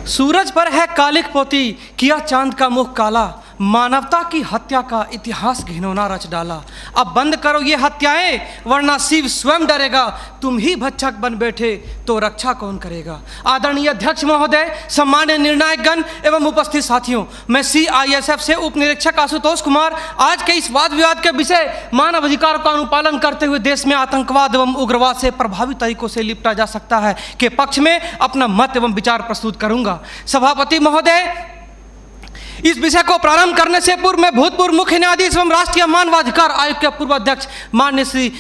सूरज पर है कालिक पोती, किया चांद का मुख काला, मानवता की हत्या का इतिहास घिनौना रच डाला। अब बंद करो ये हत्याएं, वरना शिव स्वयं डरेगा। तुम ही भक्षक बन बैठे तो रक्षा कौन करेगा। आदरणीय अध्यक्ष महोदय, सम्मान्य निर्णायक गण एवं उपस्थित साथियों, मैं CISF से उप निरीक्षक आशुतोष कुमार आज के इस वाद विवाद के विषय मानव अधिकारों का अनुपालन करते हुए देश में आतंकवाद एवं उग्रवाद से प्रभावी तरीकों से निपटा जा सकता है के पक्ष में अपना मत एवं विचार प्रस्तुत करूंगा। सभापति महोदय, इस विषय को प्रारंभ करने से पूर्व मैं भूतपूर्व मुख्य न्यायाधीश एवं राष्ट्रीय मानवाधिकार आयोग के पूर्व अध्यक्ष माननीय श्री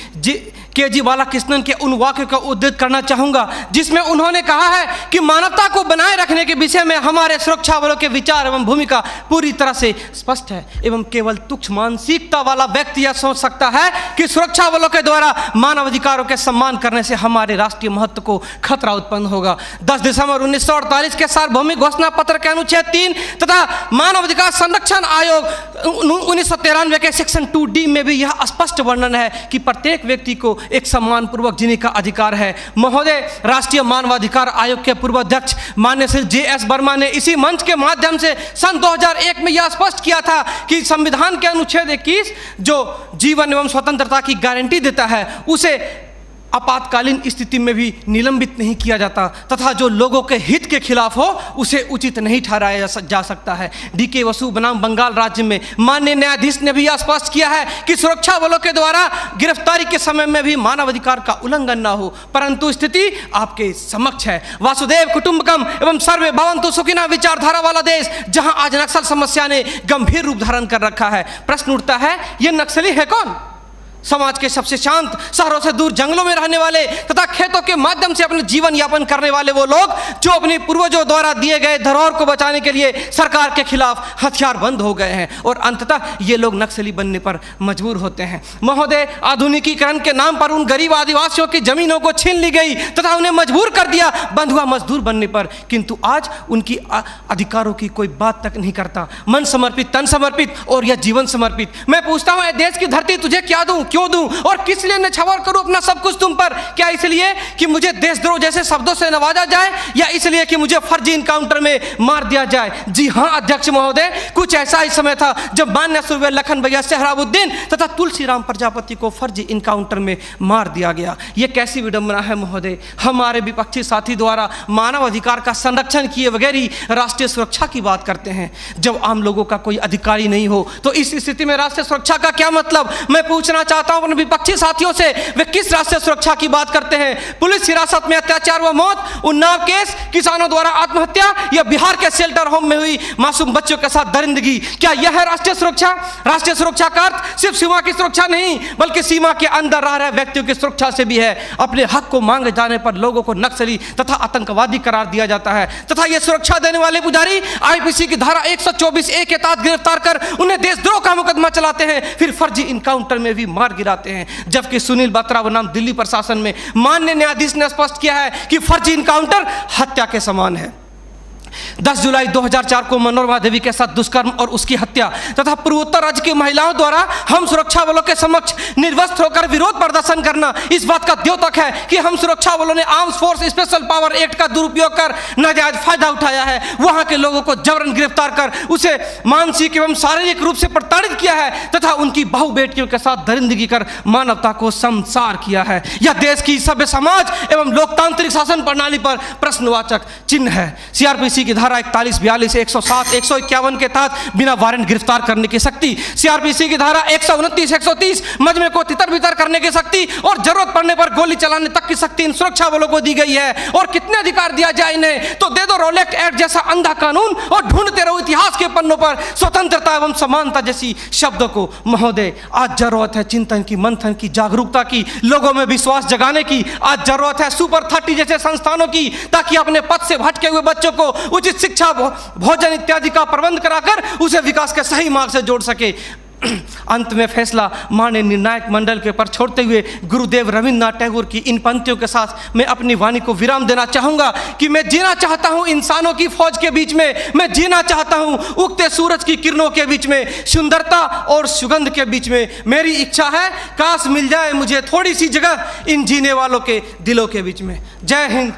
KG बालाकृष्णन के उन वाक्यों को उद्धृत करना चाहूंगा जिसमें उन्होंने कहा है कि मानवता को बनाए रखने के विषय में हमारे सुरक्षा बलों के विचार एवं भूमिका पूरी तरह से स्पष्ट है एवं केवल तुच्छ मानसिकता वाला व्यक्ति यह सोच सकता है कि सुरक्षा बलों के द्वारा मानव अधिकारों के सम्मान करने से हमारे राष्ट्रीय महत्व को खतरा उत्पन्न होगा। 10 दिसंबर 1948 के सार्वभौमिक घोषणा पत्र के अनुच्छेद 3 तथा मानव अधिकार संरक्षण आयोग 1993 के सेक्शन 2D में भी यह स्पष्ट वर्णन है कि प्रत्येक व्यक्ति को एक सम्मान पूर्वक जीने का अधिकार है। महोदय, राष्ट्रीय मानवाधिकार आयोग के पूर्व अध्यक्ष माननीय श्री JS वर्मा ने इसी मंच के माध्यम से सन 2001 में यह स्पष्ट किया था कि संविधान के अनुच्छेद 21 जो जीवन एवं स्वतंत्रता की गारंटी देता है उसे आपातकालीन स्थिति में भी निलंबित नहीं किया जाता तथा जो लोगों के हित के खिलाफ हो उसे उचित नहीं ठहराया जा सकता है। DK वसु बनाम बंगाल राज्य में माननीय न्यायाधीश ने भी स्पष्ट किया है कि सुरक्षा बलों के द्वारा गिरफ्तारी के समय में भी मानव अधिकार का उल्लंघन न हो, परंतु स्थिति आपके समक्ष है। वासुदेव कुटुंबकम एवं सर्वे भवन्तु सुखिनः विचारधारा वाला देश जहां आज नक्सल समस्या ने गंभीर रूप धारण कर रखा है। प्रश्न उठता है, ये नक्सली है कौन? समाज के सबसे शांत, शहरों से दूर जंगलों में रहने वाले तथा खेतों के माध्यम से अपने जीवन यापन करने वाले वो लोग जो अपने पूर्वजों द्वारा दिए गए धरोहर को बचाने के लिए सरकार के खिलाफ हथियार बंद हो गए हैं और अंततः ये लोग नक्सली बनने पर मजबूर होते हैं। महोदय, आधुनिकीकरण के नाम पर उन गरीब आदिवासियों की जमीनों को छीन ली गई तथा उन्हें मजबूर कर दिया बंधुआ मजदूर बनने पर, किंतु आज उनकी अधिकारों की कोई बात तक नहीं करता। मन समर्पित, तन समर्पित और यह जीवन समर्पित। मैं पूछता हूँ, देश की धरती तुझे क्या दूं, क्यों दूं और किस लिए न्यौछावर करूं अपना सब कुछ तुम पर? क्या इसलिए कि मुझे देशद्रोह जैसे शब्दों से नवाजा जाए या इसलिए कि मुझे फर्जी इनकाउंटर में मार दिया जाए? जी हां अध्यक्ष महोदय, कुछ ऐसा ही समय था जब मान्य सूर्य लखन भैया सोहराबुद्दीन तथा तुलसीराम प्रजापति को फर्जी इनकाउंटर में मार दिया गया। यह कैसी विडंबना है महोदय। हमारे विपक्षी साथी द्वारा मानव अधिकार का संरक्षण किए बगैर ही राष्ट्रीय सुरक्षा की बात करते हैं। जब आम लोगों का कोई अधिकार ही नहीं हो तो इस स्थिति में राष्ट्रीय सुरक्षा का क्या मतलब? मैं पूछना चाहता हूं अपने विपक्षी साथियों से, वे किस राष्ट्रीय सुरक्षा की बात करते हैं? पुलिस हिरासत में अत्याचार व मौत, उन्नाव केस, किसानों द्वारा आत्महत्या या बिहार के शेल्टर होम में हुई मासूम बच्चों के साथ दरिंदगी, क्या यह है राष्ट्रीय सुरक्षा? राष्ट्रीय सुरक्षा का अर्थ सिर्फ सीमा की सुरक्षा नहीं बल्कि सीमा के अंदर रह रहे व्यक्तियों की सुरक्षा से भी है। अपने हक को मांगे जाने पर लोगों को नक्सली तथा आतंकवादी करार दिया जाता है तथा यह सुरक्षा देने वाले पुजारी IPC की धारा 124A के तहत गिरफ्तार कर उन्हें देशद्रोह का मुकदमा चलाते हैं, फिर फर्जी इनकाउंटर में भी मार गिराते हैं। जबकि सुनील बत्रा बनाम दिल्ली प्रशासन में माननीय न्यायाधीश ने स्पष्ट किया है कि फर्जी इनकाउंटर हत्या के समान है। 10 जुलाई 2004 को मनोरमा देवी के साथ दुष्कर्म और उसकी हत्या तथा पूर्वोत्तर राज्य की महिलाओं द्वारा हम सुरक्षा बलों के समक्ष निर्वस्त्र होकर विरोध प्रदर्शन करना इस बात का द्योतक है कि हम सुरक्षा बलों ने arms force special power act का दुरुपयोग कर नाजायज फायदा उठाया है। वहां के लोगों को जबरन गिरफ्तार कर उसे मानसिक एवं शारीरिक रूप से प्रताड़ित किया है तथा उनकी बहु बेटियों के साथ दरिंदगी कर मानवता को शर्मसार किया है। यह देश की सभ्य समाज एवं लोकतांत्रिक शासन प्रणाली पर प्रश्नवाचक चिन्ह है। CRPC की धारा 41, 42, 107, 151 के तहत बिना वारंट गिरफ्तार करने की शक्ति, CRPC की धारा 129, 130 मजमे को तितर बितर करने की शक्ति और जरूरत पड़ने पर गोली चलाने तक की शक्ति इन सुरक्षा बलों को दी गई है। और कितने अधिकार दिया जाए इन्हें? तो दे दो रोलेक्ट एक्ट जैसा अंधा कानून और ढूंढते रहो इतिहास के पन्नों पर स्वतंत्रता एवं समानता जैसी शब्दों को। महोदय, आज जरूरत है चिंतन की, मंथन की, जागरूकता की, लोगों में विश्वास जगाने की। आज जरूरत है सुपर 30 जैसे संस्थानों की ताकि अपने पथ से भटके हुए बच्चों को उचित शिक्षा, भोजन इत्यादि का प्रबंध कराकर उसे विकास के सही मार्ग से जोड़ सके। अंत में फैसला माननीय निर्णायक मंडल के पर छोड़ते हुए गुरुदेव रविन्द्रनाथ टैगोर की इन पंक्तियों के साथ मैं अपनी वाणी को विराम देना चाहूंगा कि मैं जीना चाहता हूं इंसानों की फौज के बीच में, मैं जीना चाहता हूं उगते सूरज की किरणों के बीच में, सुंदरता और सुगंध के बीच में। मेरी इच्छा है काश मिल जाए मुझे थोड़ी सी जगह इन जीने वालों के दिलों के बीच में। जय हिंद,